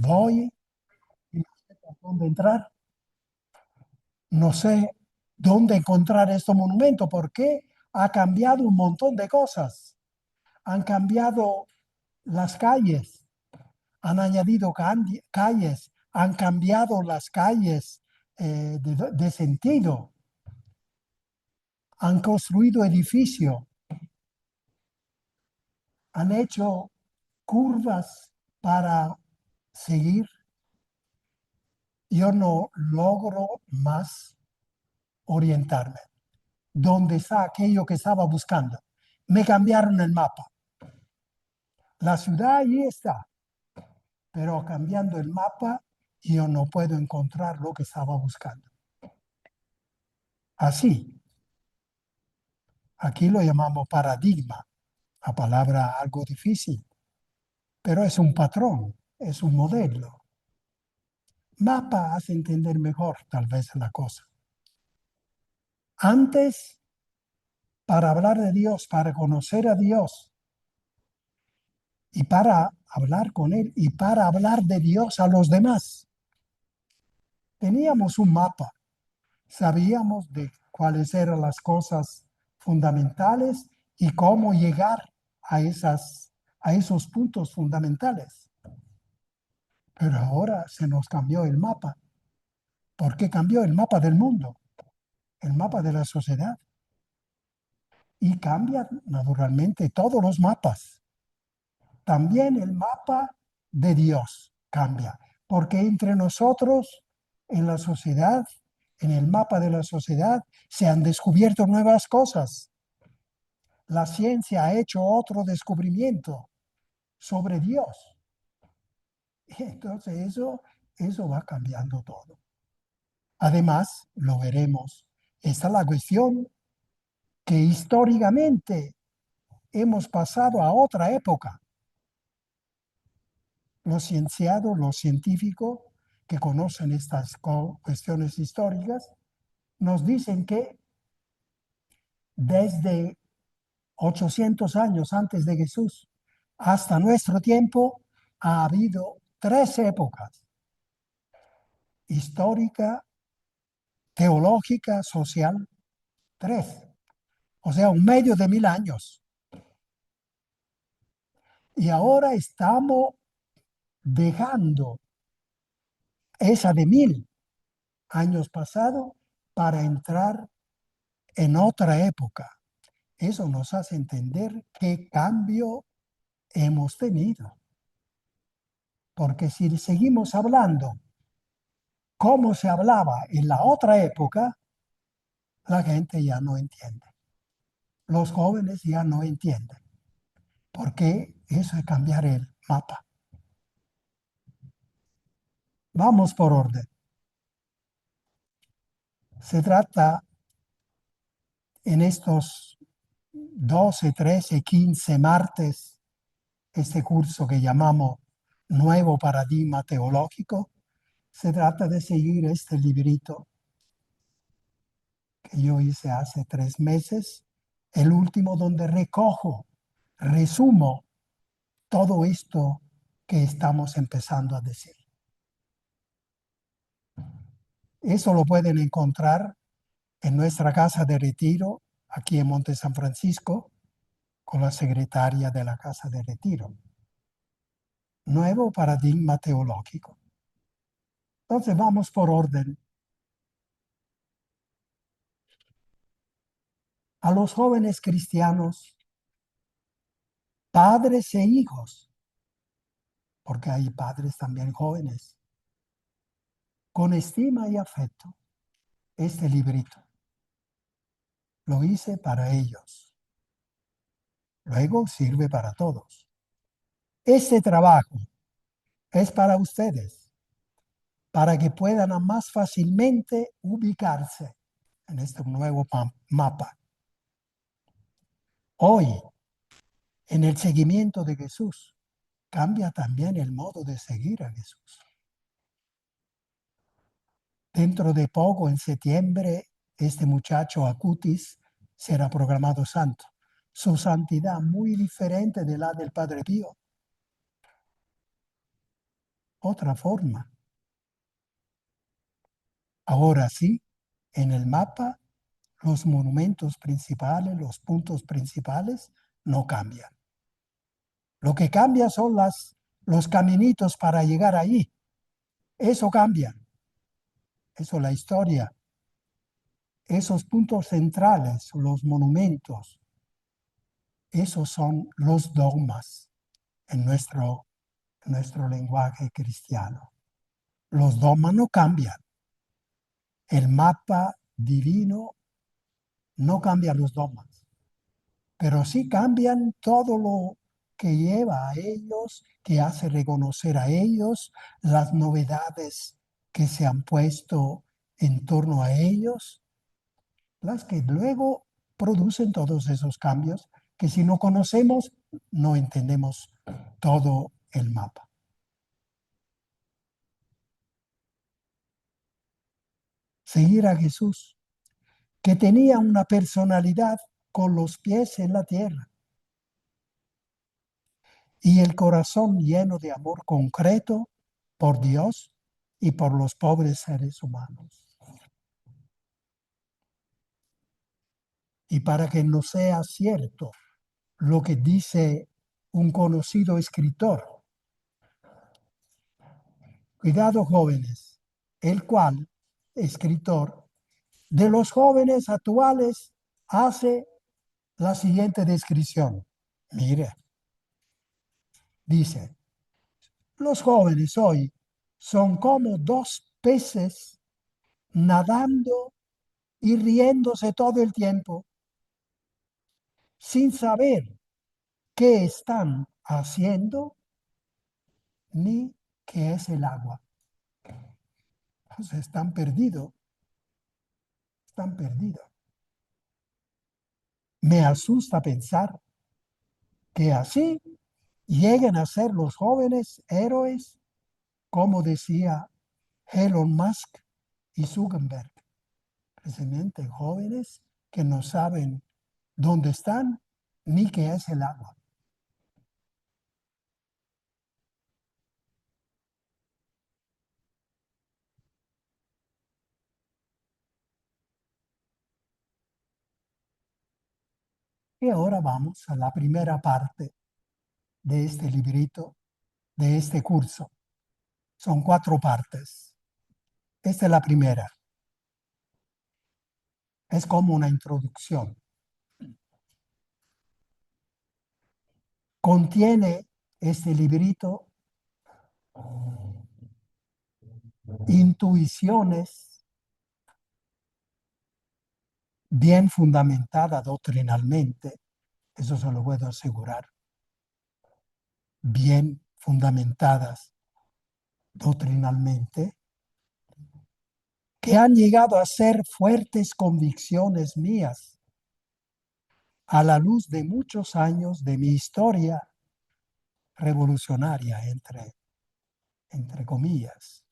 Voy y no sé por dónde entrar. No sé dónde encontrar este monumento porque ha cambiado un montón de cosas. Han cambiado las calles, han añadido calles, han cambiado las calles de sentido, han construido edificios, han hecho curvas para seguir. Yo no logro más orientarme. ¿Dónde está aquello que estaba buscando? Me cambiaron el mapa. La ciudad ahí está, pero cambiando el mapa yo no puedo encontrar lo que estaba buscando. Así, aquí lo llamamos paradigma, la palabra algo difícil, pero es un patrón, es un modelo. Mapa hace entender mejor tal vez la cosa. Antes, para hablar de Dios, para conocer a Dios y para hablar con Él y para hablar de Dios a los demás, teníamos un mapa. Sabíamos de cuáles eran las cosas fundamentales y cómo llegar a esos puntos fundamentales. Pero ahora se nos cambió el mapa. ¿Por qué cambió el mapa del mundo? El mapa de la sociedad. Y cambian naturalmente todos los mapas. También el mapa de Dios cambia. Porque entre nosotros, en la sociedad, en el mapa de la sociedad, se han descubierto nuevas cosas. La ciencia ha hecho otro descubrimiento sobre Dios. Y entonces eso va cambiando todo. Además, lo veremos, está la cuestión que históricamente hemos pasado a otra época. Los cienciados, los científicos que conocen estas cuestiones históricas, nos dicen que desde 800 años antes de Jesús hasta nuestro tiempo ha habido tres épocas: histórica, teológica, social, tres. O sea, un medio de 1000 años. Y ahora estamos dejando esa de 1000 años pasado para entrar en otra época. Eso nos hace entender qué cambio hemos tenido. Porque si seguimos hablando como se hablaba en la otra época, la gente ya no entiende. Los jóvenes ya no entienden. Porque eso es cambiar el mapa. Vamos por orden. Se trata en estos 12, 13, 15 martes, este curso que llamamos Nuevo Paradigma Teológico, se trata de seguir este librito que yo hice hace 3 meses, el último donde recojo, resumo todo esto que estamos empezando a decir. Eso lo pueden encontrar en nuestra casa de retiro, aquí en Monte San Francisco, con la secretaria de la casa de retiro. Nuevo paradigma teológico. Entonces vamos por orden. A los jóvenes cristianos, padres e hijos, porque hay padres también jóvenes, con estima y afecto, este librito lo hice para ellos. Luego sirve para todos. Este trabajo es para ustedes, para que puedan más fácilmente ubicarse en este nuevo mapa. Hoy, en el seguimiento de Jesús, cambia también el modo de seguir a Jesús. Dentro de poco, en septiembre, este muchacho Acutis será proclamado santo. Su santidad muy diferente de la del Padre Pío. otra forma. Ahora sí, en el mapa, los monumentos principales, los puntos principales, no cambian. Lo que cambia son los caminitos para llegar allí. Eso cambia. Eso la historia. Esos puntos centrales, los monumentos, esos son los dogmas en nuestro lenguaje cristiano. Los dogmas no cambian. El mapa divino no cambia los dogmas, pero sí cambian todo lo que lleva a ellos, que hace reconocer a ellos, las novedades que se han puesto en torno a ellos, las que luego producen todos esos cambios, que si no conocemos, no entendemos todo el mapa. Seguir a Jesús, que tenía una personalidad con los pies en la tierra y el corazón lleno de amor concreto por Dios y por los pobres seres humanos. Y para que no sea cierto lo que dice un conocido escritor, cuidado jóvenes, el cual, escritor, de los jóvenes actuales hace la siguiente descripción. Mire, dice, los jóvenes hoy son como dos peces nadando y riéndose todo el tiempo, sin saber qué están haciendo ni qué es el agua. Pues están perdidos, están perdidos. Me asusta pensar que así lleguen a ser los jóvenes héroes, como decía Elon Musk y Zuckerberg, precisamente jóvenes que no saben dónde están ni qué es el agua. Y ahora vamos a la primera parte de este librito, de este curso. Son 4 partes. Esta es la primera. Es como una introducción. Contiene este librito intuiciones bien fundamentadas doctrinalmente, eso se lo puedo asegurar, bien fundamentadas doctrinalmente, que han llegado a ser fuertes convicciones mías a la luz de muchos años de mi historia revolucionaria, entre comillas.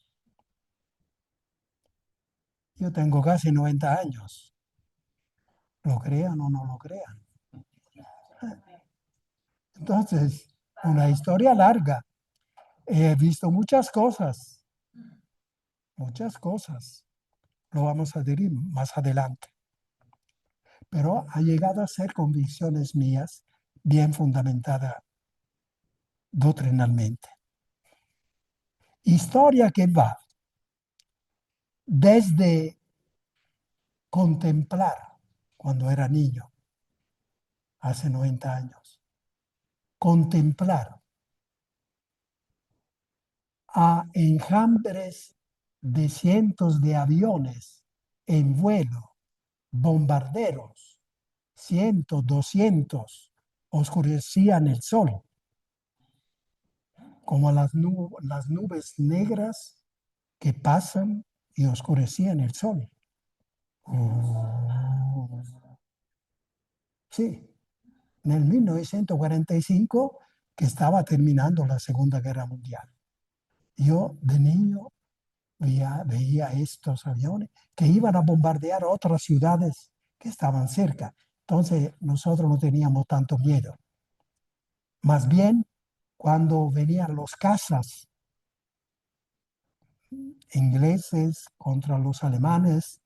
Yo tengo casi 90 años, lo crean o no lo crean. Entonces, una historia larga. He visto muchas cosas, lo vamos a decir más adelante, pero ha llegado a ser convicciones mías bien fundamentadas doctrinalmente. Historia que va desde contemplar cuando era niño, hace 90 años, contemplar a enjambres de cientos de aviones en vuelo, bombarderos, 100, 200, oscurecían el sol, como las nubes negras que pasan y oscurecían el sol. Sí, en el 1945, que estaba terminando la Segunda Guerra Mundial. Yo de niño veía estos aviones que iban a bombardear otras ciudades que estaban cerca. Entonces nosotros no teníamos tanto miedo. Más bien, cuando venían los cazas ingleses contra los alemanes.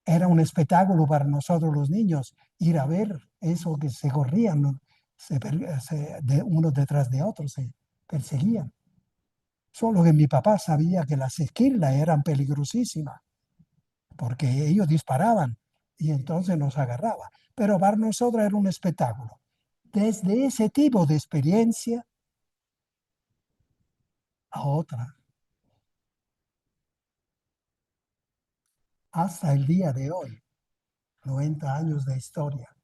Era un espectáculo para nosotros los niños ir a ver eso que se corrían, ¿no? De uno detrás de otro, se perseguían. Solo que mi papá sabía que las esquirlas eran peligrosísimas, porque ellos disparaban y entonces nos agarraba. Pero para nosotros era un espectáculo. Desde ese tipo de experiencia a otra, hasta el día de hoy, 90 años de historia,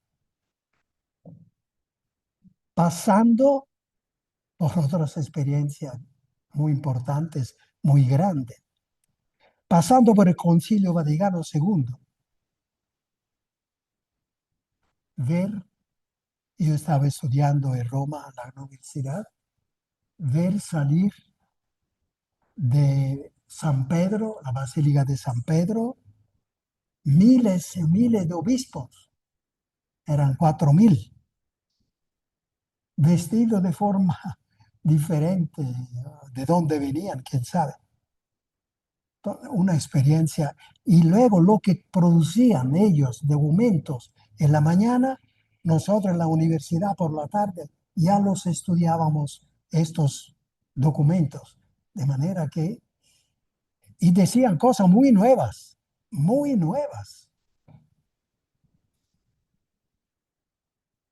pasando por otras experiencias muy importantes, muy grandes, pasando por el Concilio Vaticano II, ver, yo estaba estudiando en Roma, en la universidad, ver salir de San Pedro, la Basílica de San Pedro, miles y miles de obispos, eran 4.000, vestidos de forma diferente, de dónde venían, quién sabe. Una experiencia. Y luego lo que producían ellos, documentos en la mañana, nosotros en la universidad por la tarde ya los estudiábamos estos documentos. De manera que, y decían cosas muy nuevas, muy nuevas.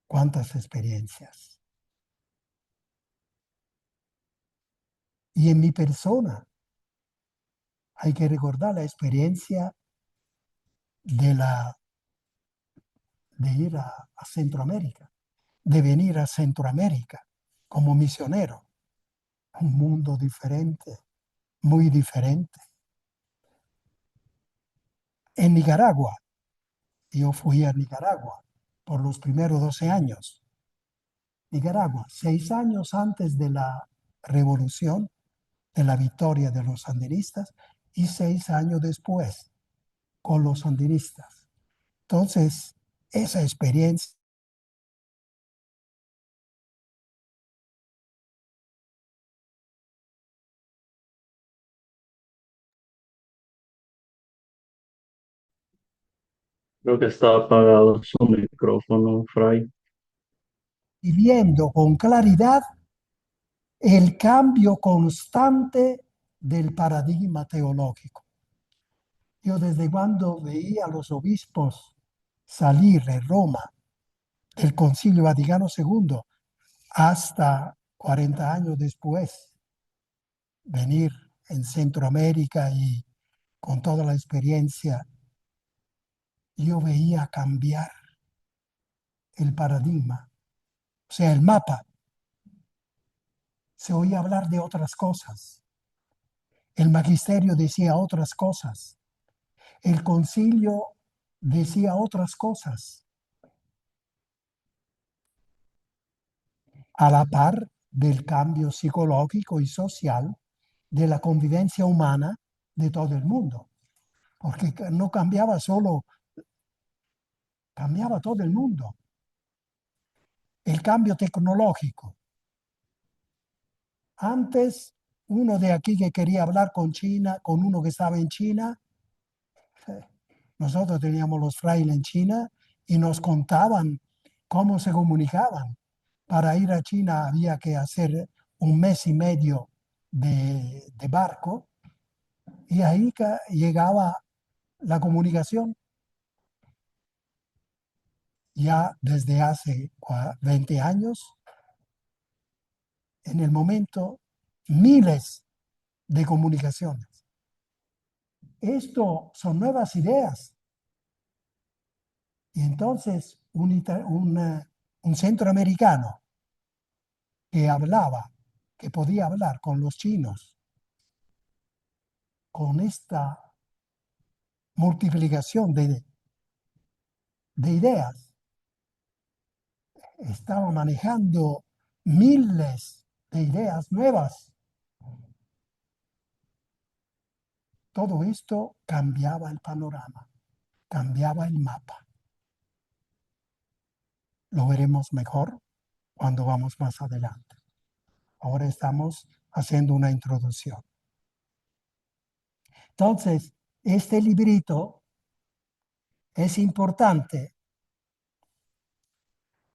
Cuántas experiencias. Y en mi persona hay que recordar la experiencia de, de ir a Centroamérica, de venir a Centroamérica como misionero. Un mundo diferente, muy diferente. En Nicaragua, yo fui a Nicaragua por los primeros 12 años. Nicaragua, 6 años antes de la revolución, de la victoria de los sandinistas, y 6 años después con los sandinistas. Entonces, esa experiencia. Creo que está apagado su micrófono, Fray. Y viendo con claridad el cambio constante del paradigma teológico. Yo desde cuando veía a los obispos salir de Roma del Concilio Vaticano II hasta 40 años después, venir en Centroamérica y con toda la experiencia, yo veía cambiar el paradigma, o sea, el mapa. Se oía hablar de otras cosas. El magisterio decía otras cosas. El concilio decía otras cosas, a la par del cambio psicológico y social de la convivencia humana de todo el mundo, porque no cambiaba solo, cambiaba todo el mundo. El cambio tecnológico. Antes, uno de aquí que quería hablar con China, con uno que estaba en China, nosotros teníamos los frailes en China y nos contaban cómo se comunicaban. Para ir a China había que hacer 1 mes y medio de barco y ahí llegaba la comunicación. Ya desde hace 20 años, en el momento, miles de comunicaciones. Esto son nuevas ideas. Y entonces un centroamericano que hablaba, que podía hablar con los chinos, con esta multiplicación de ideas, estaba manejando miles de ideas nuevas. Todo esto cambiaba el panorama, cambiaba el mapa. Lo veremos mejor cuando vamos más adelante. Ahora estamos haciendo una introducción. Entonces, este librito es importante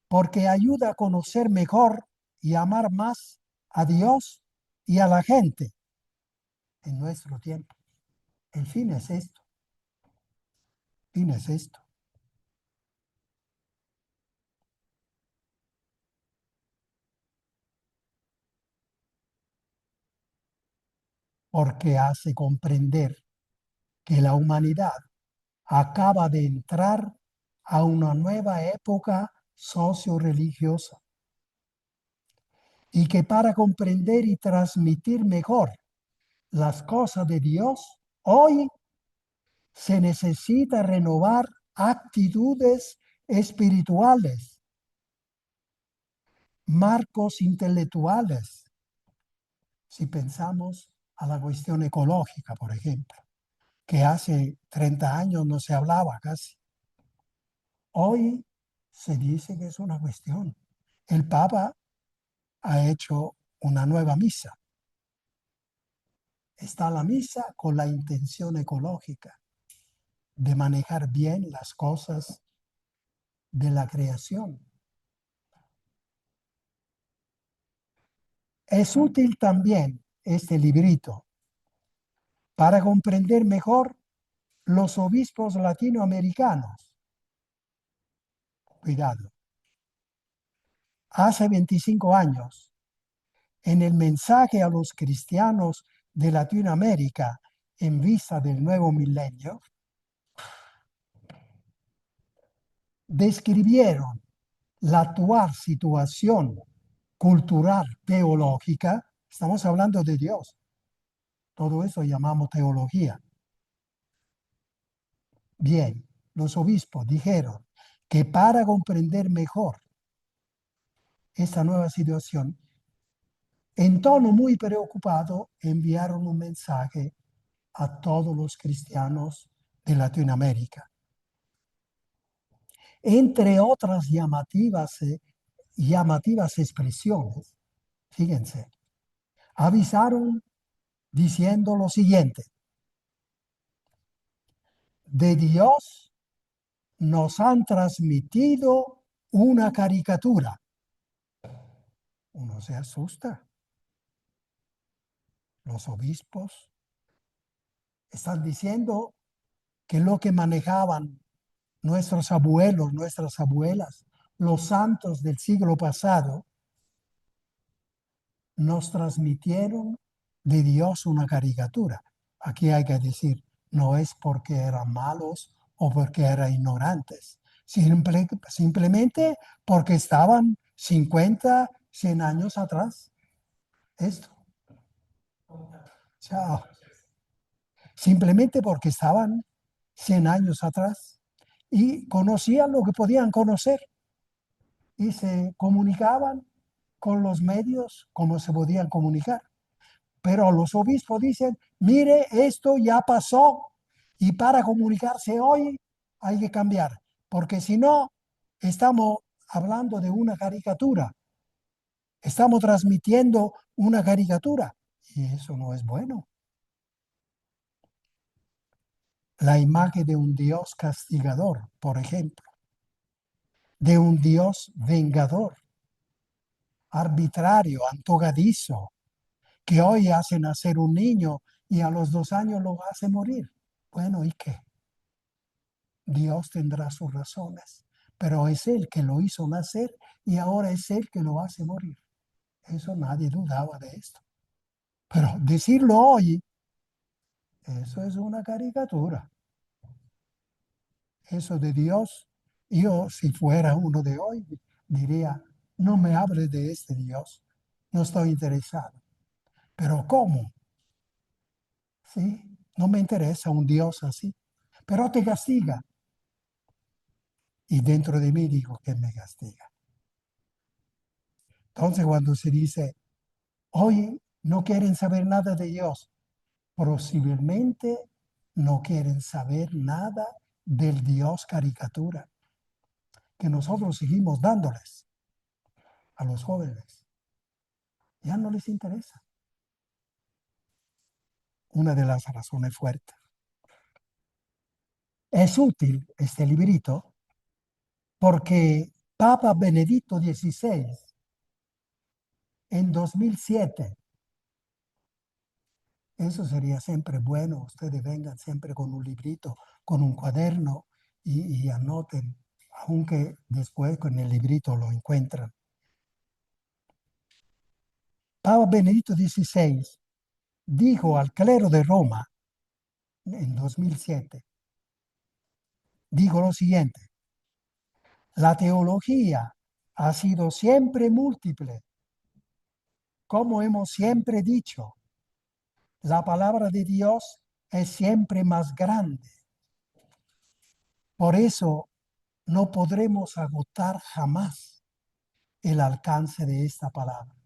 porque ayuda a conocer mejor y amar más a Dios y a la gente en nuestro tiempo. El fin es esto. El fin es esto. Porque hace comprender que la humanidad acaba de entrar a una nueva época socio-religiosa y que para comprender y transmitir mejor las cosas de Dios, hoy se necesita renovar actitudes espirituales, marcos intelectuales. Si pensamos a la cuestión ecológica, por ejemplo, que hace 30 años no se hablaba casi. Hoy se dice que es una cuestión. El Papa ha hecho una nueva misa. Está la misa con la intención ecológica de manejar bien las cosas de la creación. Es útil también este librito para comprender mejor los obispos latinoamericanos. Cuidado. Hace 25 años, en el mensaje a los cristianos de Latinoamérica en vista del nuevo milenio, describieron la actual situación cultural teológica. Estamos hablando de Dios. Todo eso llamamos teología. Bien, los obispos dijeron que para comprender mejor esta nueva situación, en tono muy preocupado, enviaron un mensaje a todos los cristianos de Latinoamérica. Entre otras llamativas expresiones, fíjense, avisaron diciendo lo siguiente: de Dios nos han transmitido una caricatura. Uno se asusta. Los obispos están diciendo que lo que manejaban nuestros abuelos, nuestras abuelas, los santos del siglo pasado, nos transmitieron de Dios una caricatura. Aquí hay que decir, no es porque eran malos o porque eran ignorantes, simplemente porque estaban 50, 100 años atrás. Esto. Chao. Simplemente porque estaban 100 años atrás y conocían lo que podían conocer y se comunicaban con los medios como se podían comunicar. Pero los obispos dicen, mire, esto ya pasó y para comunicarse hoy hay que cambiar, porque si no, estamos hablando de una caricatura, estamos transmitiendo una caricatura y eso no es bueno. La imagen de un Dios castigador, por ejemplo, de un Dios vengador, arbitrario, antojadizo, que hoy hace nacer un niño y a los 2 años lo hace morir. Bueno, ¿y qué? Dios tendrá sus razones, pero es Él que lo hizo nacer y ahora es Él que lo hace morir. Eso nadie dudaba de esto. Pero decirlo hoy, eso es una caricatura. Eso de Dios, yo si fuera uno de hoy, diría, no me hables de este Dios, no estoy interesado. Pero ¿cómo? Sí, no me interesa un Dios así, pero te castiga. Y dentro de mí digo que me castiga. Entonces cuando se dice, hoy no quieren saber nada de Dios, posiblemente no quieren saber nada del Dios caricatura que nosotros seguimos dándoles a los jóvenes. Ya no les interesa. una de las razones fuertes. Es útil este librito porque Papa Benedicto XVI en 2007, eso sería siempre bueno, ustedes vengan siempre con un librito, con un cuaderno y anoten, aunque después con el librito lo encuentran. Papa Benedicto XVI dijo al clero de Roma en 2007, dijo lo siguiente: la teología ha sido siempre múltiple, como hemos siempre dicho. La palabra de Dios es siempre más grande. Por eso no podremos agotar jamás el alcance de esta palabra.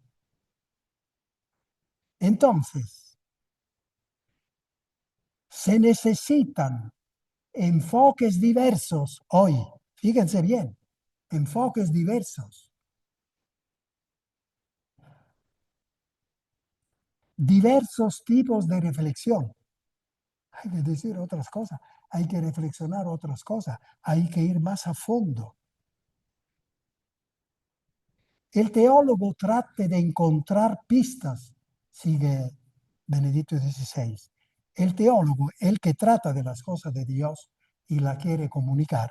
Entonces, se necesitan enfoques diversos hoy. Fíjense bien, enfoques diversos. Diversos tipos de reflexión. Hay que decir otras cosas, hay que reflexionar otras cosas, hay que ir más a fondo. El teólogo trate de encontrar pistas, sigue Benedicto XVI. El teólogo, el que trata de las cosas de Dios y la quiere comunicar,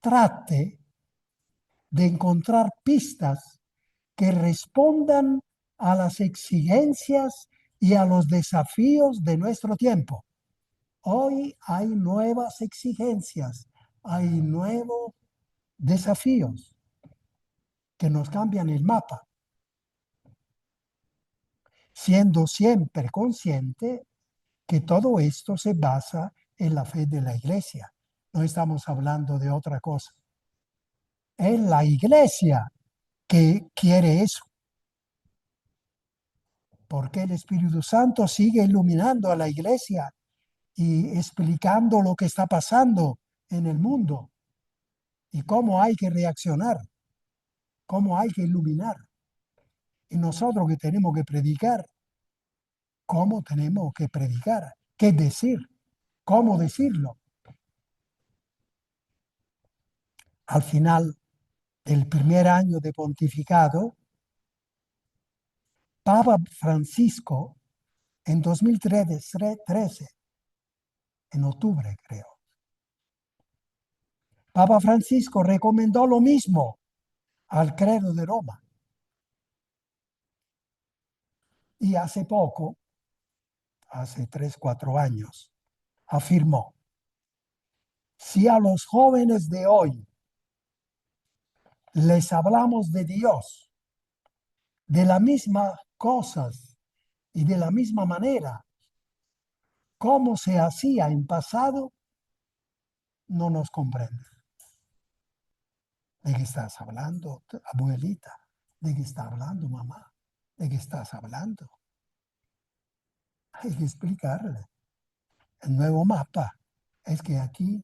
trate de encontrar pistas que respondan a las exigencias y a los desafíos de nuestro tiempo. Hoy hay nuevas exigencias, hay nuevos desafíos que nos cambian el mapa, siendo siempre consciente que todo esto se basa en la fe de la Iglesia. No estamos hablando de otra cosa. Es la Iglesia que quiere eso, porque el Espíritu Santo sigue iluminando a la Iglesia y explicando lo que está pasando en el mundo y cómo hay que reaccionar, cómo hay que iluminar. Y nosotros que tenemos que predicar, cómo tenemos que predicar, qué decir, cómo decirlo. Al final del primer año de pontificado, Papa Francisco, en 2013, en octubre creo, Papa Francisco recomendó lo mismo al credo de Roma. Y hace poco, hace 3, 4 años, afirmó: si a los jóvenes de hoy les hablamos de Dios, de las mismas cosas y de la misma manera como se hacía en pasado, no nos comprenden. ¿De qué estás hablando, abuelita? ¿De qué está hablando, mamá? ¿De qué estás hablando? Hay que explicarle. El nuevo mapa es que aquí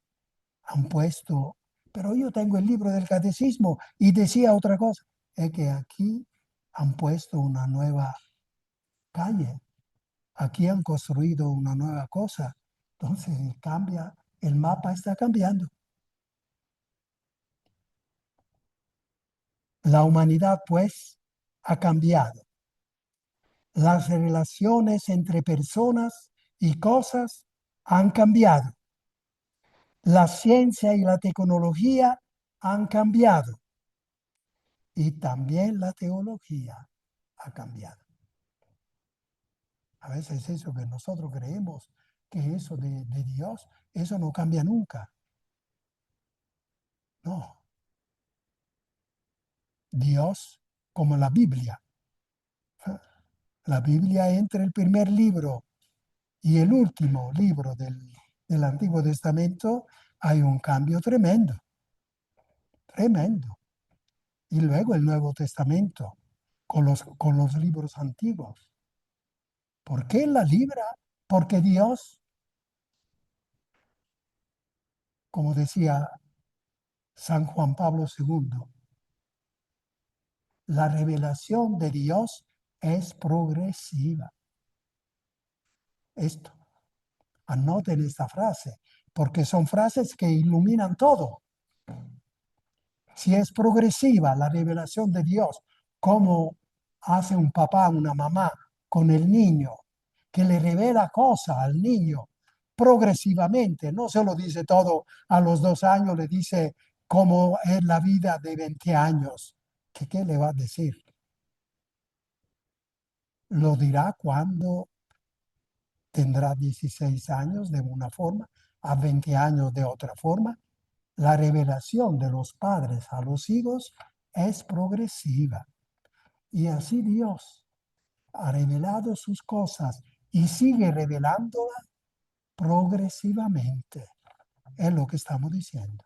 han puesto, pero yo tengo el libro del catecismo y decía otra cosa, es que aquí han puesto una nueva calle, aquí han construido una nueva cosa, entonces cambia, el mapa está cambiando. La humanidad, pues, ha cambiado. Las relaciones entre personas y cosas han cambiado. La ciencia y la tecnología han cambiado. Y también la teología ha cambiado. A veces eso que nosotros creemos que eso de Dios, eso no cambia nunca. No. Dios, como la Biblia. La Biblia, entre el primer libro y el último libro del Antiguo Testamento, hay un cambio tremendo, tremendo. Y luego el Nuevo Testamento, con los libros antiguos. ¿Por qué la libra? Porque Dios, como decía San Juan Pablo II, la revelación de Dios es progresiva. Esto, Anoten esta frase, porque son frases que iluminan todo. Si es progresiva la revelación de Dios, como hace un papá, una mamá con el niño, que le revela cosas al niño progresivamente, no se lo dice todo a los 2 años, le dice cómo es la vida de 20 años. ¿Qué le va a decir? Lo dirá cuando tendrá 16 años de una forma, a 20 años de otra forma. La revelación de los padres a los hijos es progresiva. Y así Dios ha revelado sus cosas y sigue revelándolas progresivamente. Es lo que estamos diciendo.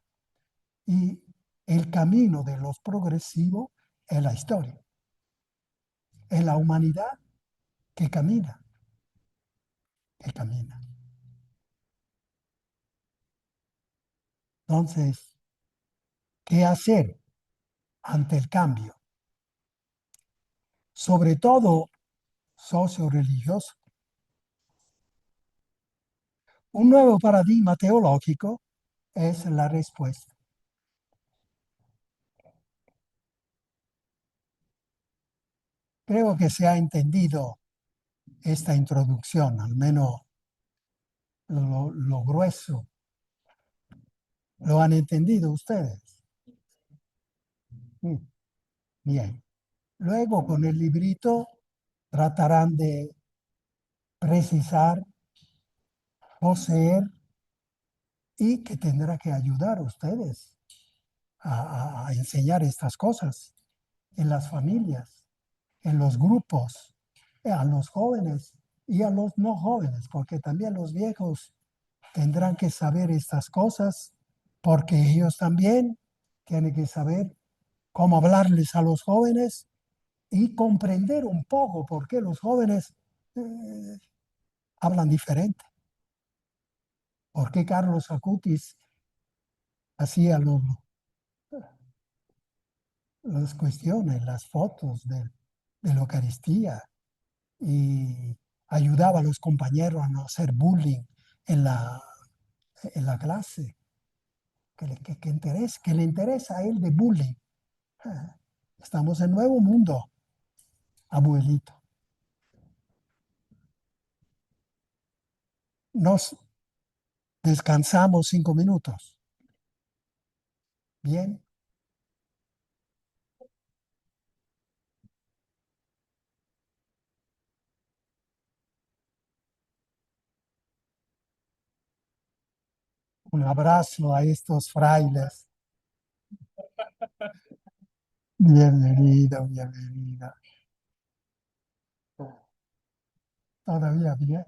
Y el camino de los progresivos es la historia. Es la humanidad que camina, que camina. Entonces, ¿qué hacer ante el cambio? Sobre todo socio-religioso. Un nuevo paradigma teológico es la respuesta. Creo que se ha entendido esta introducción, al menos lo grueso. ¿Lo han entendido ustedes? Mm, bien. Luego con el librito tratarán de precisar, poseer y que tendrá que ayudar a ustedes a enseñar estas cosas en las familias, en los grupos, a los jóvenes y a los no jóvenes, porque también los viejos tendrán que saber estas cosas, porque ellos también tienen que saber cómo hablarles a los jóvenes y comprender un poco por qué los jóvenes eh, hablan diferente. ¿Por qué Carlos Acutis hacía las cuestiones, las fotos de la Eucaristía y ayudaba a los compañeros a no hacer bullying en la clase? Que le interesa a él de bullying. Estamos en nuevo mundo, abuelito. Nos descansamos 5 minutos. Bien, un abrazo a estos frailes. Bienvenido, bienvenida. Todavía bien.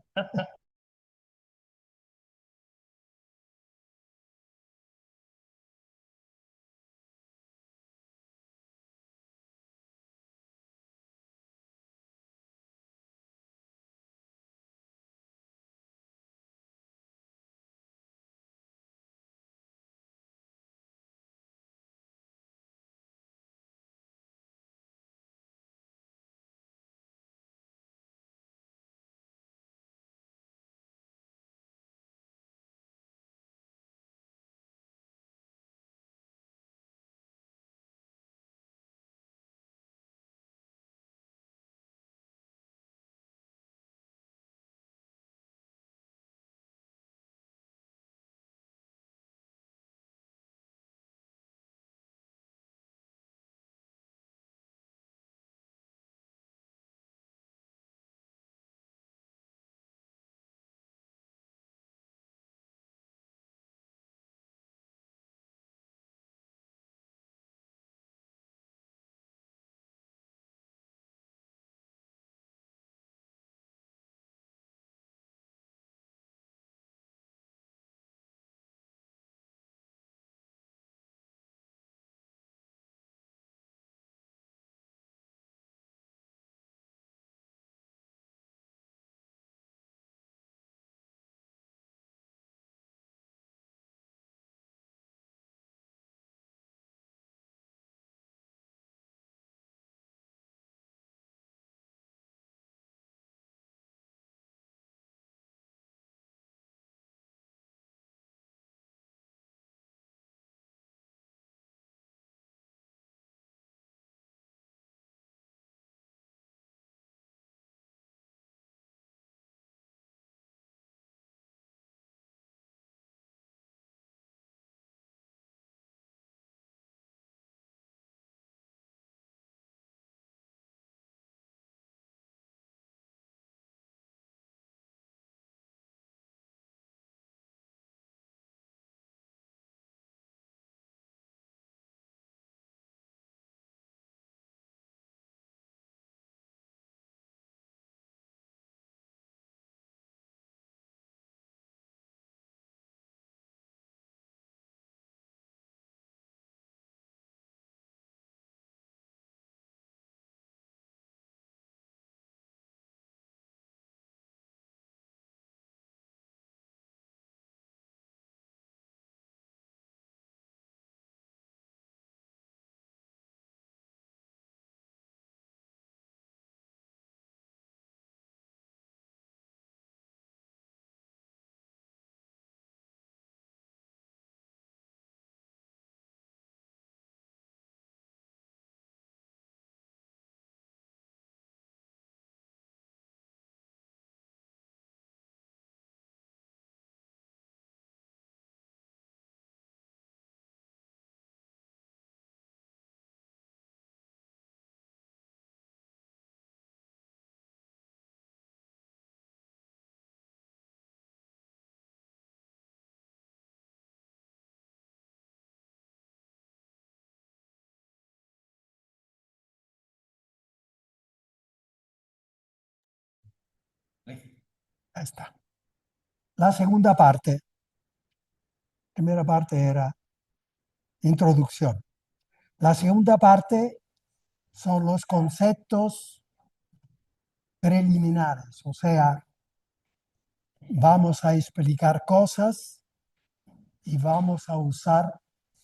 Ahí está. La segunda parte, primera parte era introducción. La segunda parte son los conceptos preliminares, o sea, vamos a explicar cosas y vamos a usar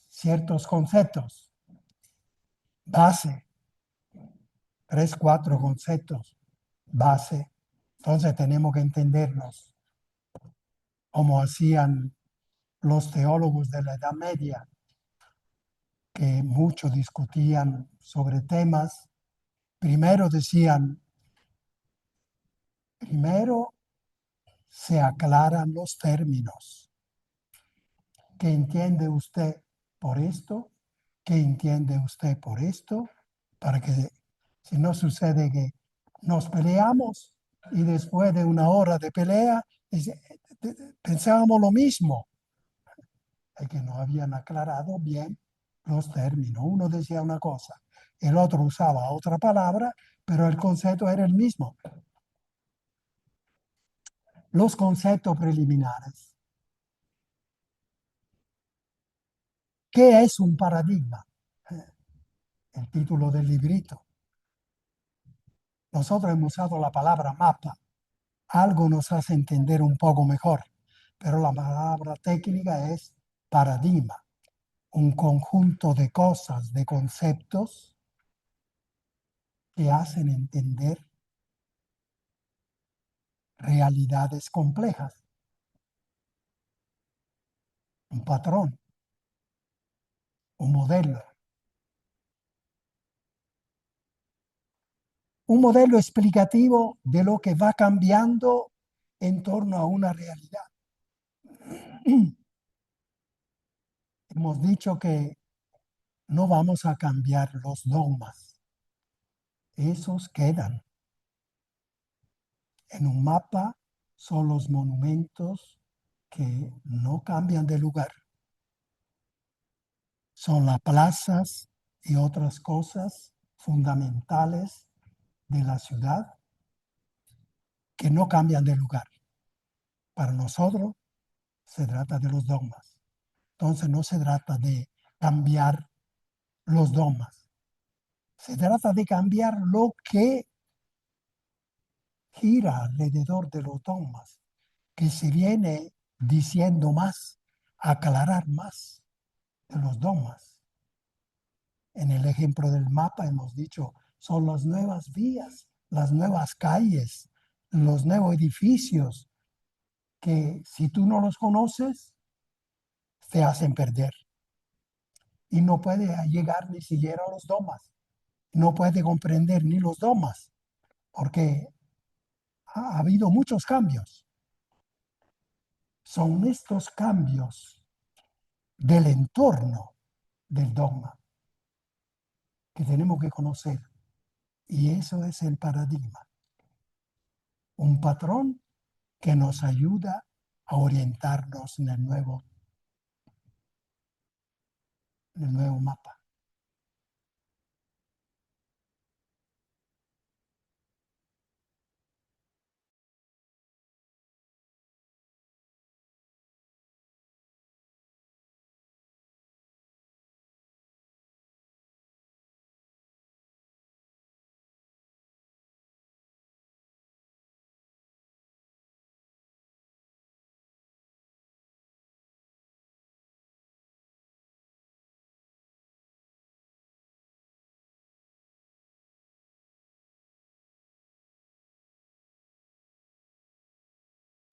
ciertos conceptos, base, 3, 4 conceptos, base. Entonces tenemos que entendernos como hacían los teólogos de la Edad Media, que mucho discutían sobre temas. Primero decían, primero se aclaran los términos. ¿Qué entiende usted por esto? ¿Qué entiende usted por esto? Para que si no sucede que nos peleamos y después de una hora de pelea pensábamos lo mismo, es que no habían aclarado bien los términos. Uno decía una cosa, el otro usaba otra palabra, pero el concepto era el mismo. Los conceptos preliminares. ¿Qué es un paradigma? El título del librito. Nosotros hemos usado la palabra mapa. Algo nos hace entender un poco mejor, pero la palabra técnica es paradigma, un conjunto de cosas, de conceptos que hacen entender realidades complejas, un patrón, un modelo. Un modelo explicativo de lo que va cambiando en torno a una realidad. Hemos dicho que no vamos a cambiar los dogmas. Esos quedan. En un mapa son los monumentos que no cambian de lugar. Son las plazas y otras cosas fundamentales de la ciudad que no cambian de lugar. Para nosotros se trata de los dogmas. Entonces no se trata de cambiar los dogmas. Se trata de cambiar lo que gira alrededor de los dogmas, que se viene diciendo más, aclarar más de los dogmas. En el ejemplo del mapa hemos dicho, son las nuevas vías, las nuevas calles, los nuevos edificios, que si tú no los conoces, te hacen perder. Y no puedes llegar ni siquiera a los dogmas. No puede comprender ni los dogmas, porque ha habido muchos cambios. Son estos cambios del entorno del dogma que tenemos que conocer. Y eso es el paradigma. Un patrón que nos ayuda a orientarnos en el nuevo mapa.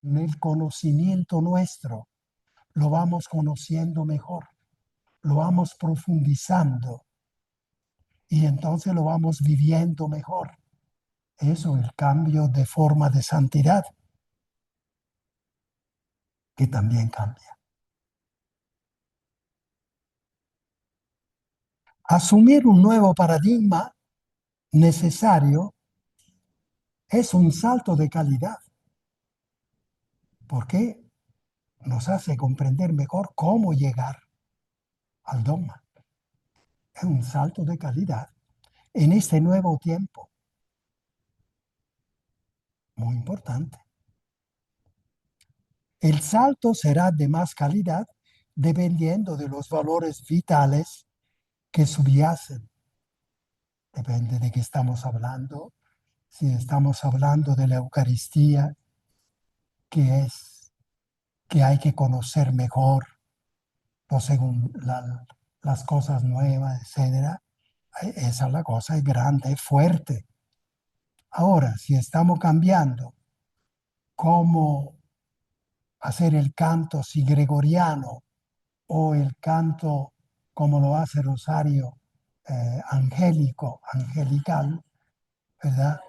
En el conocimiento nuestro lo vamos conociendo mejor, lo vamos profundizando y entonces lo vamos viviendo mejor. Eso, el cambio de forma de santidad, que también cambia. Asumir un nuevo paradigma necesario es un salto de calidad, porque nos hace comprender mejor cómo llegar al dogma. Es un salto de calidad en este nuevo tiempo, muy importante. El salto será de más calidad dependiendo de los valores vitales que subyacen. Depende de qué estamos hablando. Si estamos hablando de la Eucaristía, que es que hay que conocer mejor, o según las cosas nuevas, etcétera, esa es la cosa, es grande, es fuerte. Ahora, si estamos cambiando cómo hacer el canto, si gregoriano o el canto como lo hace Rosario, angélico, angelical, ¿verdad?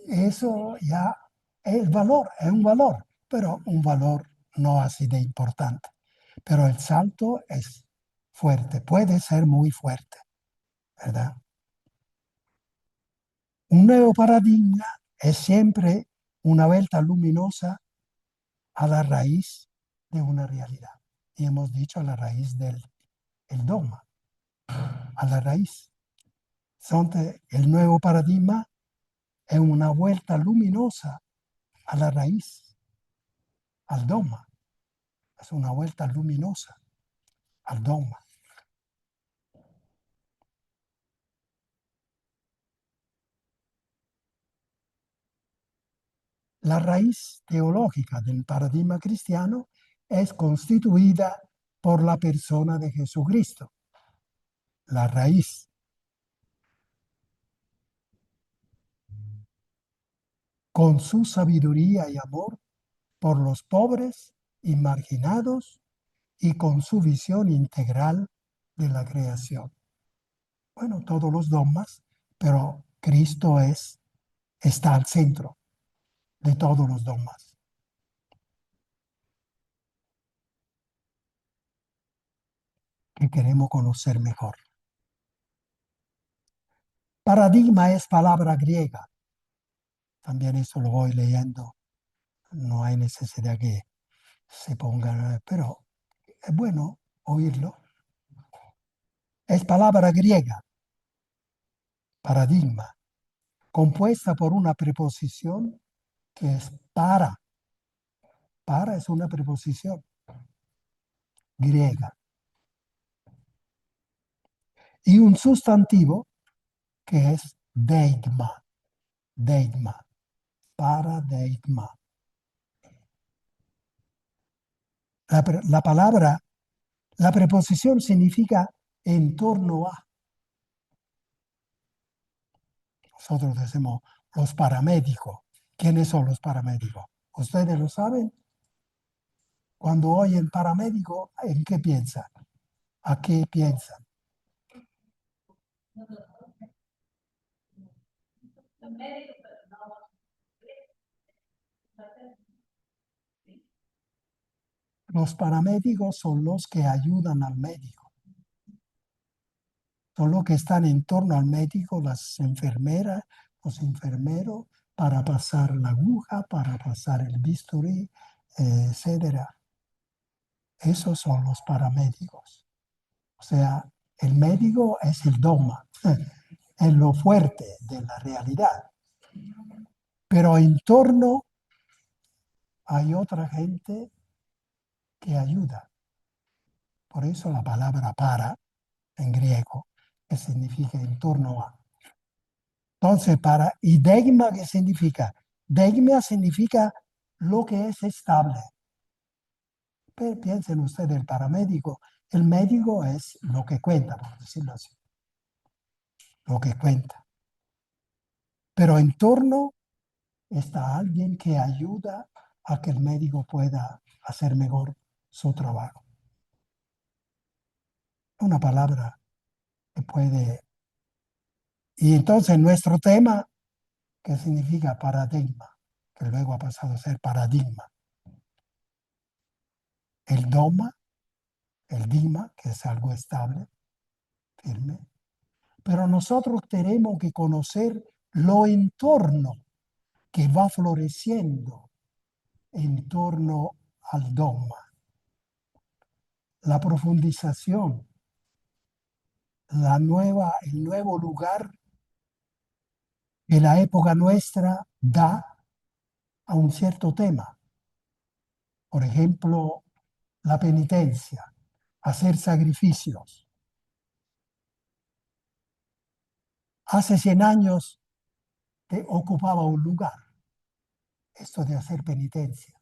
Eso ya es valor, es un valor, pero un valor no así de importante. Pero el salto es fuerte, puede ser muy fuerte, ¿verdad? Un nuevo paradigma es siempre una vuelta luminosa a la raíz de una realidad. Y hemos dicho a la raíz del el dogma, a la raíz. El nuevo paradigma es una vuelta luminosa a la raíz, al dogma. Es una vuelta luminosa al dogma. La raíz teológica del paradigma cristiano es constituida por la persona de Jesucristo. La raíz, con su sabiduría y amor por los pobres y marginados y con su visión integral de la creación. Bueno, todos los dogmas, pero Cristo está al centro de todos los dogmas que queremos conocer mejor. Paradigma es palabra griega. También eso lo voy leyendo. No hay necesidad que se ponga, pero es bueno oírlo. Es palabra griega, paradigma, compuesta por una preposición que es para. Para es una preposición griega. Y un sustantivo que es deigma. Deigma. Paradigma. La palabra, la preposición significa en torno a. Nosotros decimos los paramédicos. ¿Quiénes son los paramédicos? ¿Ustedes lo saben? Cuando oyen paramédico, ¿en qué piensan? ¿A qué piensan? Los paramédicos son los que ayudan al médico. Son los que están en torno al médico, las enfermeras, los enfermeros, para pasar la aguja, para pasar el bisturí, etc. Esos son los paramédicos. O sea, el médico es el dogma, es lo fuerte de la realidad. Pero en torno hay otra gente que ayuda. Por eso la palabra para, en griego, que significa en torno a. Entonces, ¿y deigma qué significa? Deigma significa lo que es estable. Pero piensen ustedes, el médico es lo que cuenta, por decirlo así, lo que cuenta. Pero en torno está alguien que ayuda a que el médico pueda hacer mejor su trabajo. Una palabra que puede. Y entonces nuestro tema, que significa paradigma, que luego ha pasado a ser paradigma. El dogma, el dima, que es algo estable, firme. Pero nosotros tenemos que conocer lo entorno que va floreciendo en torno al dogma. La profundización, el nuevo lugar que la época nuestra da a un cierto tema. Por ejemplo, la penitencia, hacer sacrificios. Hace 100 años te ocupaba un lugar, esto de hacer penitencia.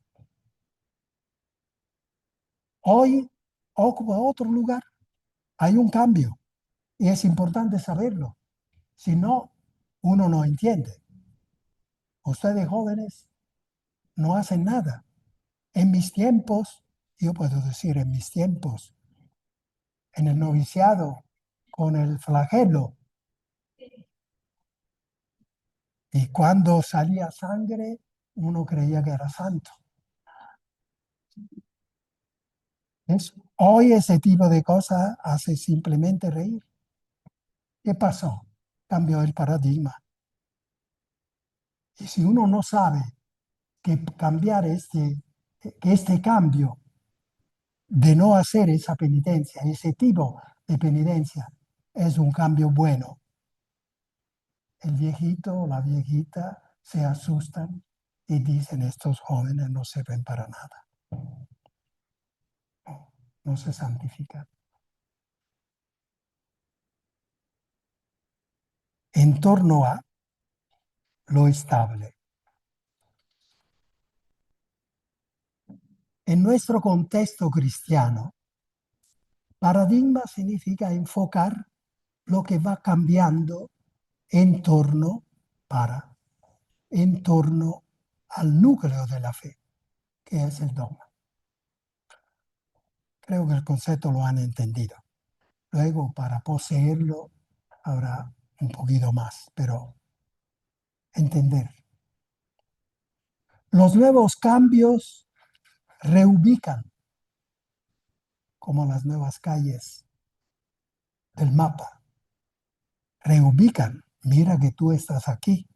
Hoy ocupa otro lugar. Hay un cambio y es importante saberlo. Si no, uno no entiende. Ustedes jóvenes no hacen nada. En mis tiempos, yo puedo decir en mis tiempos, en el noviciado, con el flagelo, y cuando salía sangre, uno creía que era santo. Hoy ese tipo de cosas hace simplemente reír. ¿Qué pasó? Cambió el paradigma. Y si uno no sabe que cambiar que este cambio de no hacer esa penitencia, ese tipo de penitencia, es un cambio bueno, el viejito o la viejita se asustan y dicen estos jóvenes no sirven para nada. No, no se santifican. En torno a lo estable. En nuestro contexto cristiano, paradigma significa enfocar lo que va cambiando en torno en torno al núcleo de la fe, que es el dogma. Creo que el concepto lo han entendido. Luego, para poseerlo, habrá un poquito más, pero entender. Los nuevos cambios reubican, como las nuevas calles del mapa. Reubican. Mira que tú estás aquí.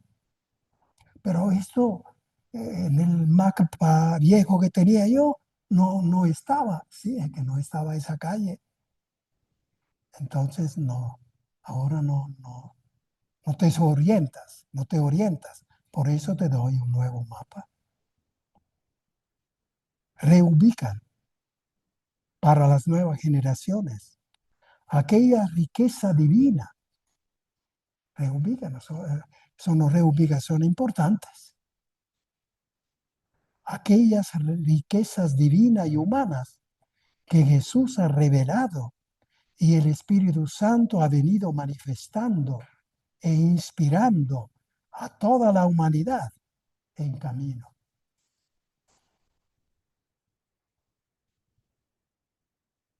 Pero esto en el mapa viejo que tenía yo no estaba. Sí, es que no estaba esa calle. Entonces no, ahora no te orientas, no te orientas. Por eso te doy un nuevo mapa. Reubican para las nuevas generaciones aquella riqueza divina. Reubican, son las reubicaciones importantes. Aquellas riquezas divinas y humanas que Jesús ha revelado y el Espíritu Santo ha venido manifestando e inspirando a toda la humanidad en camino.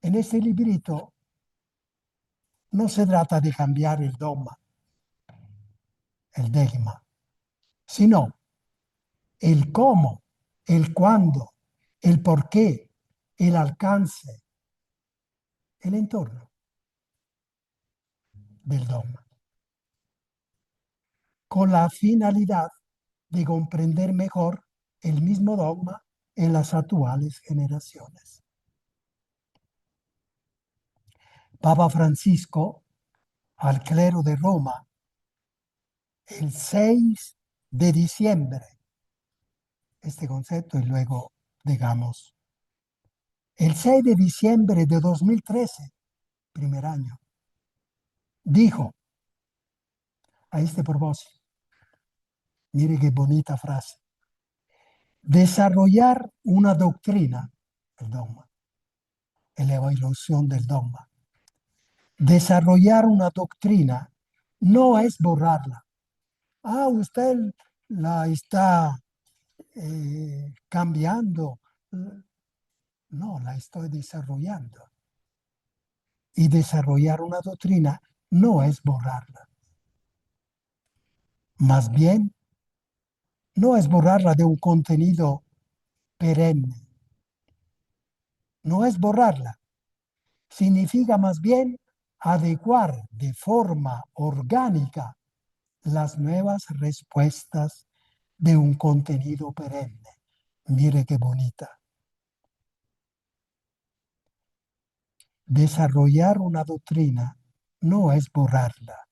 En este librito no se trata de cambiar el dogma, el dogma, sino el cómo, el cuándo, el por qué, el alcance, el entorno del dogma, con la finalidad de comprender mejor el mismo dogma en las actuales generaciones. Papa Francisco, al clero de Roma, el 6 de diciembre, este concepto y luego, digamos, el 6 de diciembre de 2013, primer año, dijo a este propósito, mire qué bonita frase, desarrollar una doctrina, el dogma, la evolución del dogma. Desarrollar una doctrina no es borrarla. Ah, usted la está cambiando. No, la estoy desarrollando. Y desarrollar una doctrina no es borrarla. Más bien, no es borrarla de un contenido perenne. No es borrarla. Significa más bien adecuar de forma orgánica las nuevas respuestas de un contenido perenne. Mire qué bonita. Desarrollar una doctrina no es borrarla.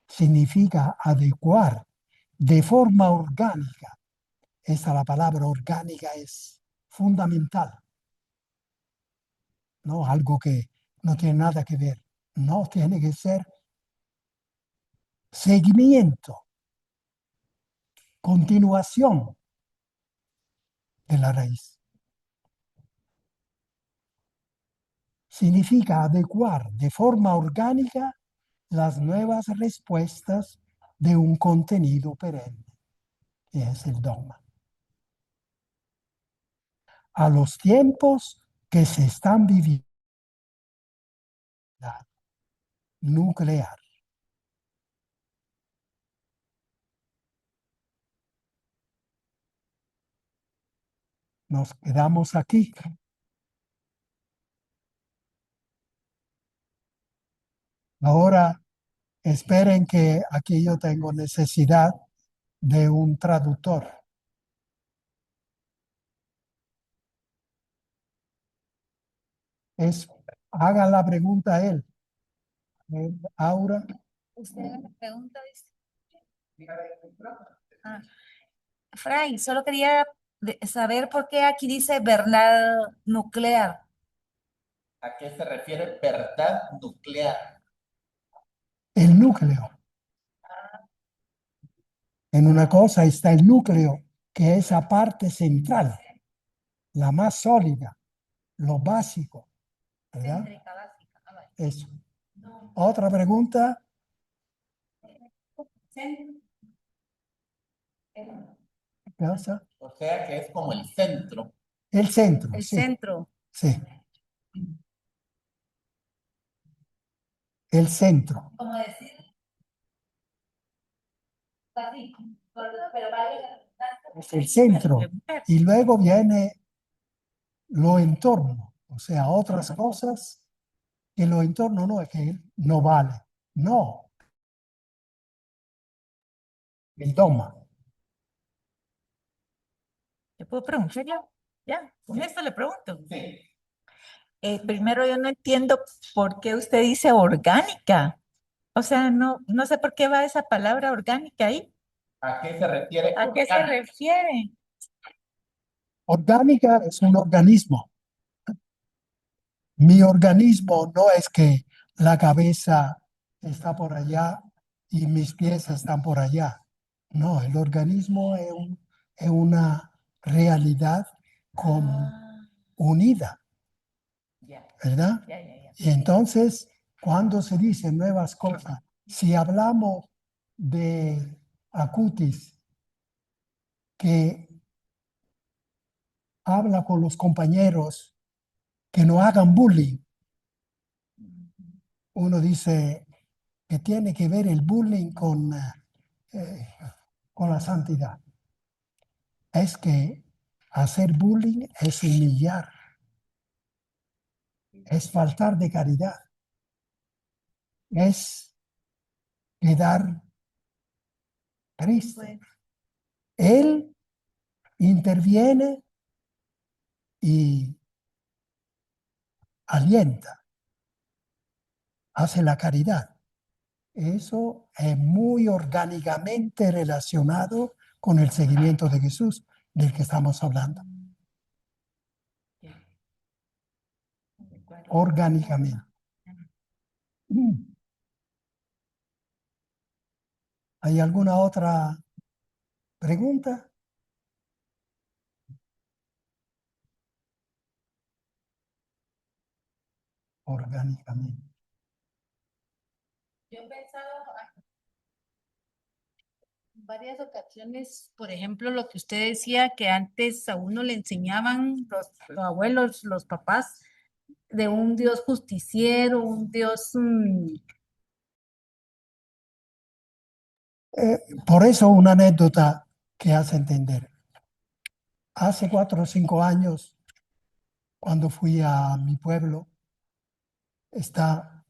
Significa adecuar de forma orgánica. Esta la palabra orgánica es fundamental, no algo que no tiene nada que ver. No, tiene que ser seguimiento, continuación de la raíz. Significa adecuar de forma orgánica las nuevas respuestas de un contenido perenne, que es el dogma, a los tiempos que se están viviendo. Nuclear. Nos quedamos aquí. Ahora esperen que aquí yo tengo necesidad de un traductor. Haga la pregunta a él. Aura. Usted me pregunta, dice. Ah, Fray, solo quería saber por qué aquí dice verdad nuclear. ¿A qué se refiere verdad nuclear? El núcleo. En una cosa está el núcleo, que es esa parte central, la más sólida, lo básico, ¿verdad? Céntrica, básica. Ah, vale. Eso. Otra pregunta. ¿Qué pasa? O sea que es como el centro. El centro. El sí. centro. Sí. El centro. ¿Cómo decir? Así, pero vale. Es el centro. Y luego viene lo entorno. O sea, otras cosas que lo entorno no es que no vale. No. El dogma. ¿Le puedo preguntar yo? Ya, con esto le pregunto. Sí. Primero, yo no entiendo por qué usted dice orgánica. O sea, no sé por qué va esa palabra orgánica ahí. ¿A qué se refiere? ¿A qué se orgánica? refiere? Orgánica es un organismo. Mi organismo no es que la cabeza está por allá y mis pies están por allá. No, el organismo es una realidad unida, Ya, ¿verdad? ya, ya. Y entonces, cuando se dicen nuevas cosas, si hablamos de Acutis, que habla con los compañeros que no hagan bullying, uno dice que tiene que ver el bullying con la santidad. Es que hacer bullying es humillar, es faltar de caridad, es quedar triste. Él interviene y alienta, hace la caridad. Eso es muy orgánicamente relacionado con el seguimiento de Jesús, del que estamos hablando. Orgánicamente. ¿Hay alguna otra pregunta? Orgánicamente. Yo he pensado en varias ocasiones, por ejemplo, lo que usted decía, que antes a uno le enseñaban los abuelos, los papás, de un Dios justiciero, un Dios... Por eso una anécdota que hace entender. Hace 4 o 5 años, cuando fui a mi pueblo, está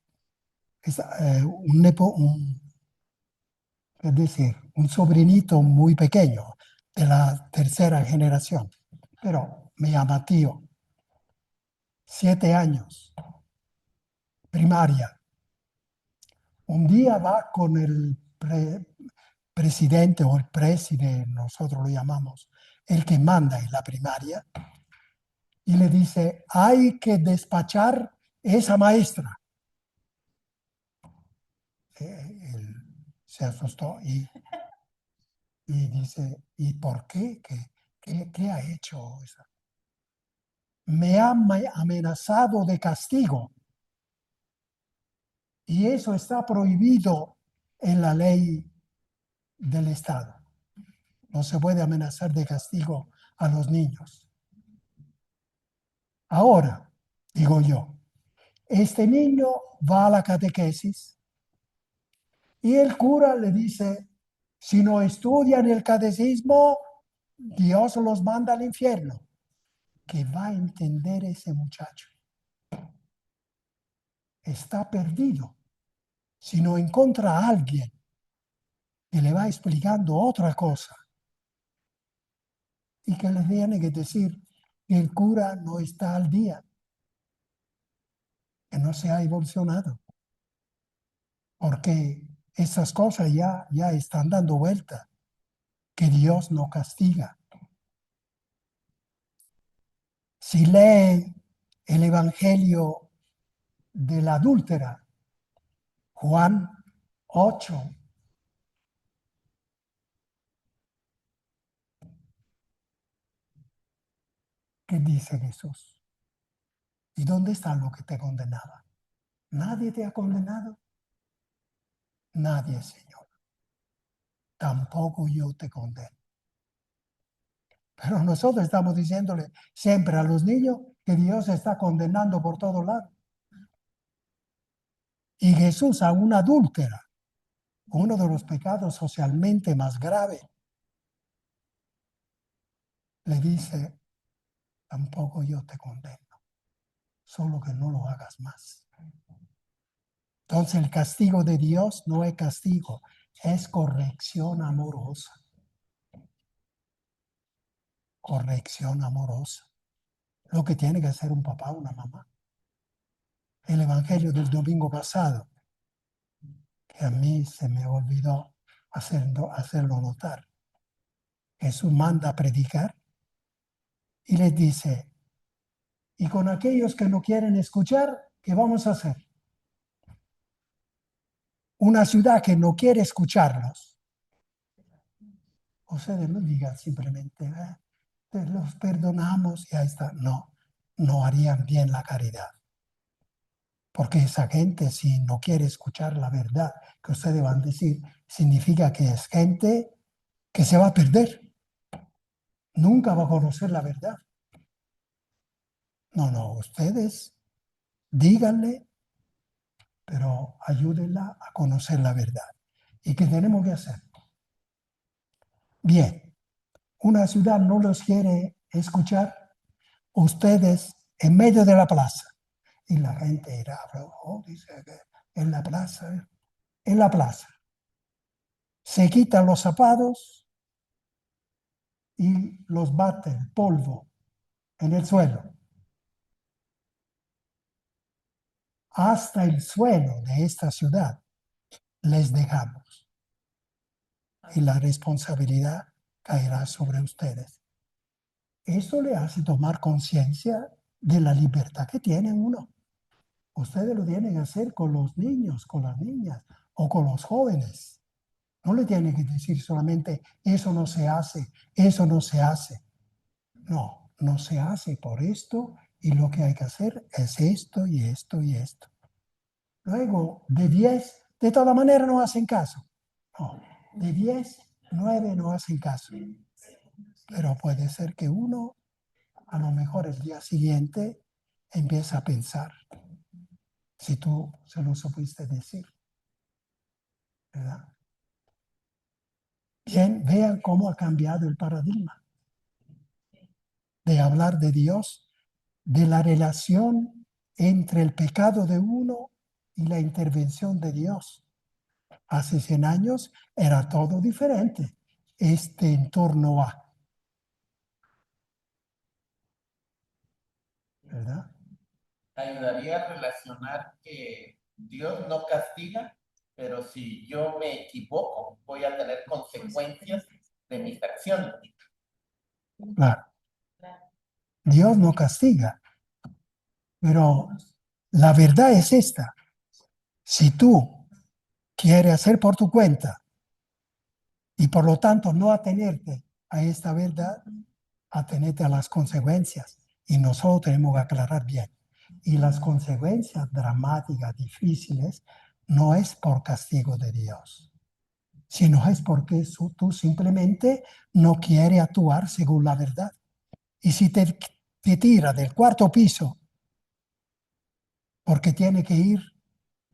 es decir, un sobrinito muy pequeño de la tercera generación, pero me llama tío, 7 años, primaria. Un día va con el presidente o el presidente, nosotros lo llamamos, el que manda en la primaria, y le dice, hay que despachar esa maestra. Él se asustó y dice, ¿y por qué? ¿Qué ha hecho esa? Me ha amenazado de castigo. Y eso está prohibido en la ley del Estado. No se puede amenazar de castigo a los niños. Ahora, digo yo, este niño va a la catequesis y el cura le dice, si no estudian el catecismo, Dios los manda al infierno. ¿Qué va a entender ese muchacho? Está perdido. Si no encuentra a alguien que le va explicando otra cosa y que le tiene que decir que el cura no está al día, que no se ha evolucionado, porque esas cosas ya están dando vuelta, que Dios no castiga. Si lee el Evangelio de la adúltera, Juan 8, ¿qué dice Jesús? ¿Y dónde está lo que te condenaba? ¿Nadie te ha condenado? Nadie, Señor. Tampoco yo te condeno. Pero nosotros estamos diciéndole siempre a los niños que Dios está condenando por todos lados. Y Jesús a una adúltera, uno de los pecados socialmente más graves, le dice, tampoco yo te condeno, solo que no lo hagas más. Entonces el castigo de Dios no es castigo, es corrección amorosa. Corrección amorosa. Lo que tiene que hacer un papá o una mamá. El evangelio del domingo pasado, que a mí se me olvidó hacerlo notar. Jesús manda a predicar y les dice, y con aquellos que no quieren escuchar, ¿qué vamos a hacer? Una ciudad que no quiere escucharlos. Ustedes no digan simplemente, los perdonamos y ahí está. No, no harían bien la caridad. Porque esa gente, si no quiere escuchar la verdad que ustedes van a decir, significa que es gente que se va a perder. Nunca va a conocer la verdad. No, ustedes díganle, pero ayúdenla a conocer la verdad. ¿Y qué tenemos que hacer? Bien, una ciudad no los quiere escuchar, ustedes en medio de la plaza. Y la gente irá, dice que en la plaza, se quitan los zapatos y los baten polvo en el suelo. Hasta el suelo de esta ciudad les dejamos. Y la responsabilidad caerá sobre ustedes. Esto le hace tomar conciencia de la libertad que tiene uno. Ustedes lo tienen que hacer con los niños, con las niñas o con los jóvenes. No le tienen que decir solamente, eso no se hace, eso no se hace. No, no se hace por esto y lo que hay que hacer es esto y esto y esto. Luego, de 10, de toda manera no hacen caso. No, de 10, 9 no hacen caso. Pero puede ser que uno, a lo mejor el día siguiente, empieza a pensar, si tú se lo supiste decir. ¿Verdad? Bien, vean cómo ha cambiado el paradigma de hablar de Dios, de la relación entre el pecado de uno y la intervención de Dios. Hace 100 años era todo diferente. Este entorno a. ¿Verdad? Ayudaría a relacionar que Dios no castiga, pero si yo me equivoco, voy a tener consecuencias de mis acciones. Claro. Dios no castiga, pero la verdad es esta. Si tú quieres hacer por tu cuenta y por lo tanto no atenerte a esta verdad, atenerte a las consecuencias. Y nosotros tenemos que aclarar bien. Y las consecuencias dramáticas, difíciles, no es por castigo de Dios, sino es porque tú simplemente no quieres actuar según la verdad. Y si te tira del cuarto piso porque tiene que ir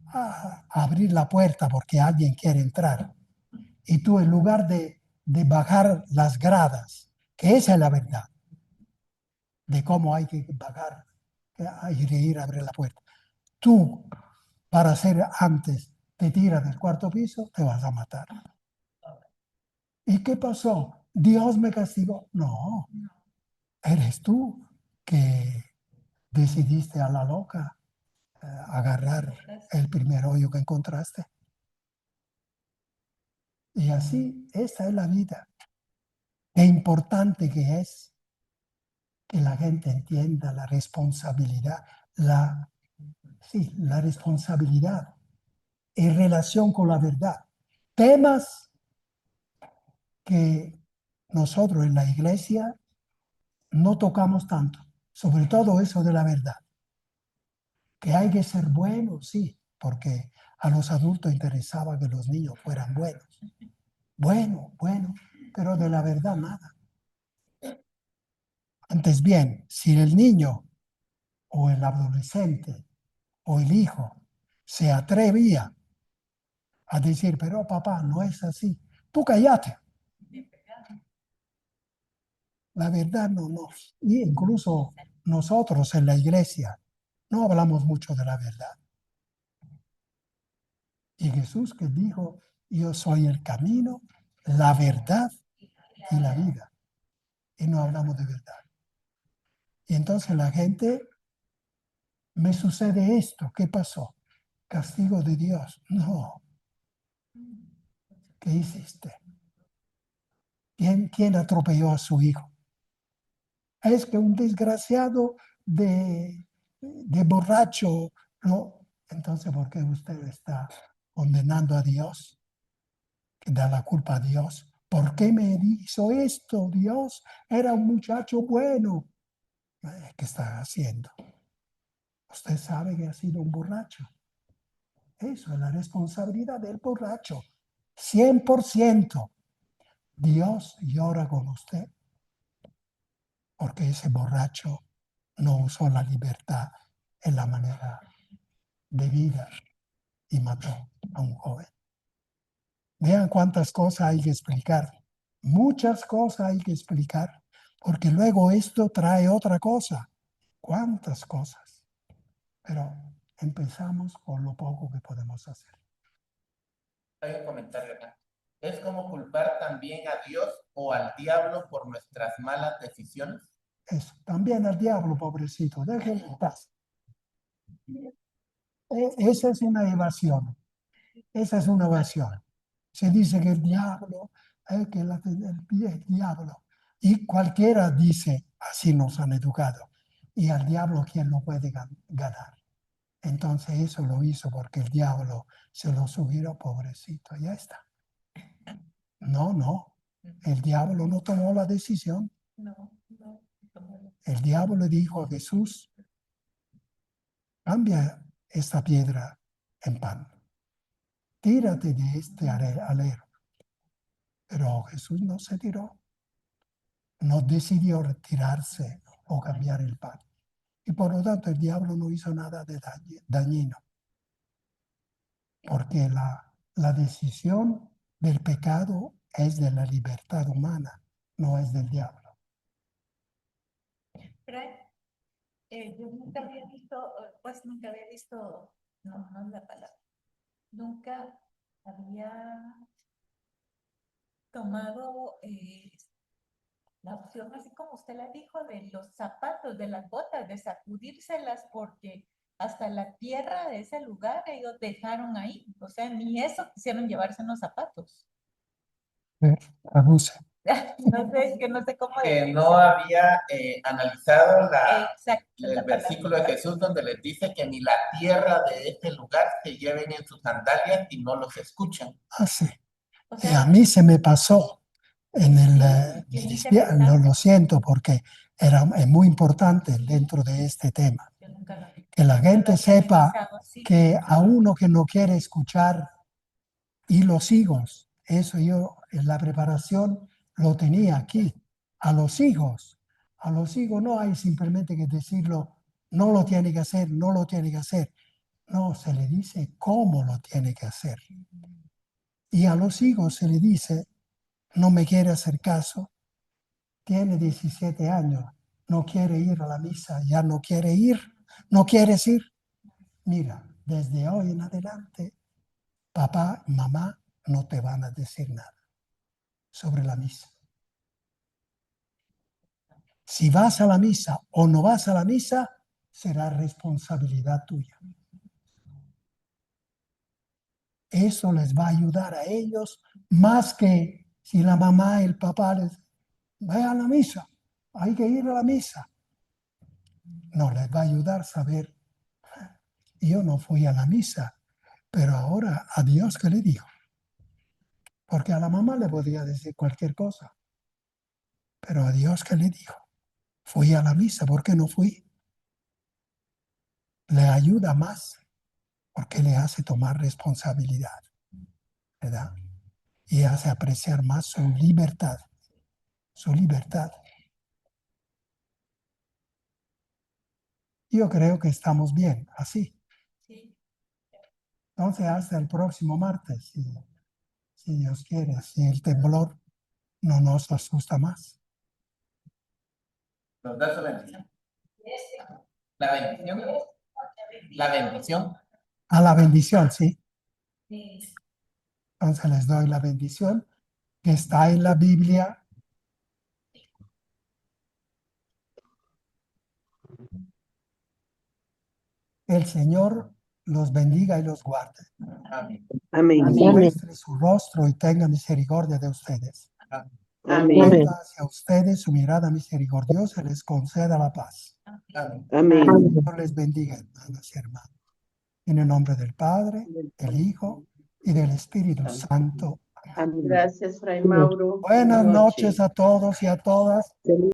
a abrir la puerta porque alguien quiere entrar, y tú en lugar de bajar las gradas, que esa es la verdad, de cómo hay que bajar, hay que ir a abrir la puerta. Tú, para hacer antes, te tiras del cuarto piso, te vas a matar. ¿Y qué pasó? ¿Dios me castigó? No, eres tú que decidiste a la loca agarrar el primer hoyo que encontraste. Y así, esta es la vida. Qué importante que es que la gente entienda la responsabilidad, la responsabilidad en relación con la verdad. Temas que nosotros en la iglesia no tocamos tanto, sobre todo eso de la verdad. Que hay que ser buenos, sí, porque a los adultos interesaba que los niños fueran buenos. Bueno, pero de la verdad nada. Antes bien, si el niño o el adolescente o el hijo se atrevía a decir, pero papá, no es así, tú cállate. La verdad no. Y incluso nosotros en la iglesia no hablamos mucho de la verdad. Y Jesús que dijo, yo soy el camino, la verdad y la vida. Y no hablamos de verdad. Y entonces la gente, me sucede esto, ¿qué pasó? Castigo de Dios. No. ¿Qué hiciste? ¿Quién atropelló a su hijo? Es que un desgraciado de borracho, no. Entonces, ¿por qué usted está condenando a Dios? Que da la culpa a Dios. ¿Por qué me hizo esto, Dios? Era un muchacho bueno. ¿Qué está haciendo? Usted sabe que ha sido un borracho. Eso es la responsabilidad del borracho. 100%. Dios llora con usted porque ese borracho no usó la libertad en la manera de vida y mató a un joven. Vean cuántas cosas hay que explicar. Muchas cosas hay que explicar, porque luego esto trae otra cosa. ¿Cuántas cosas? Pero empezamos con lo poco que podemos hacer. Hay un comentario acá. ¿Es como culpar también a Dios o al diablo por nuestras malas decisiones? Eso. También al diablo, pobrecito, déjenlo en paz. Esa es una evasión. Esa es una evasión. Se dice que el diablo, que el diablo. Y cualquiera dice, así nos han educado. Y al diablo, ¿quién no puede ganar? Entonces eso lo hizo porque el diablo se lo subió, pobrecito, ya está. No. El diablo no tomó la decisión. El diablo le dijo a Jesús, cambia esta piedra en pan. Tírate de este alero. Pero Jesús no se tiró. No decidió retirarse o cambiar el pan. Y por lo tanto el diablo no hizo nada de dañino. Porque la decisión del pecado es de la libertad humana, no es del diablo. Yo nunca había visto, no es la palabra, nunca había tomado la opción, así como usted la dijo, de los zapatos, de las botas, de sacudírselas, porque hasta la tierra de ese lugar ellos dejaron ahí, o sea, ni eso quisieron llevarse en los zapatos. Traduce. No sé, que no sé cómo que decir. no había analizado Exacto, el la versículo de palabra. Jesús donde les dice que ni la tierra de este lugar se lleven en sus sandalias y no los escuchan. Así. O Y sea, a mí se me pasó en el... que dice verdad. lo siento porque es muy importante dentro de este tema. Yo nunca lo vi. Que la No lo gente había sepa analizado así. que a uno que no quiere escuchar y los hijos, eso yo en la preparación lo tenía aquí, a los hijos no hay simplemente que decirlo, no lo tiene que hacer, no lo tiene que hacer, no, se le dice cómo lo tiene que hacer. Y a los hijos se le dice, no me quiere hacer caso, tiene 17 años, no quiere ir a la misa, ya no quiere ir, no quieres ir. Mira, desde hoy en adelante, papá, mamá no te van a decir nada sobre la misa. Si vas a la misa o no vas a la misa, será responsabilidad tuya. Eso les va a ayudar a ellos más que si la mamá y el papá les vayan a la misa, hay que ir a la misa. No, les va a ayudar a saber, yo no fui a la misa, pero ahora a Dios que le digo. Porque a la mamá le podía decir cualquier cosa, pero a Dios que le digo. Fui a la misa, ¿por qué no fui? Le ayuda más porque le hace tomar responsabilidad, ¿verdad? Y hace apreciar más su libertad, su libertad. Yo creo que estamos bien, así. Sí. Entonces, hasta el próximo martes, si Dios quiere, si el temblor no nos asusta más. ¿Nos da su bendición? La bendición. La bendición. A la bendición, sí. Entonces les doy la bendición que está en la Biblia. El Señor los bendiga y los guarde. Amén. Amén. Muestre su rostro y tenga misericordia de ustedes. Amén. Vuelva hacia ustedes su mirada misericordiosa y les conceda la paz. Amén. Amén. Dios les bendiga, hermanas y hermanos. En el nombre del Padre, del Hijo y del Espíritu Santo. Gracias, Fray Mauro. Buenas noches a todos y a todas.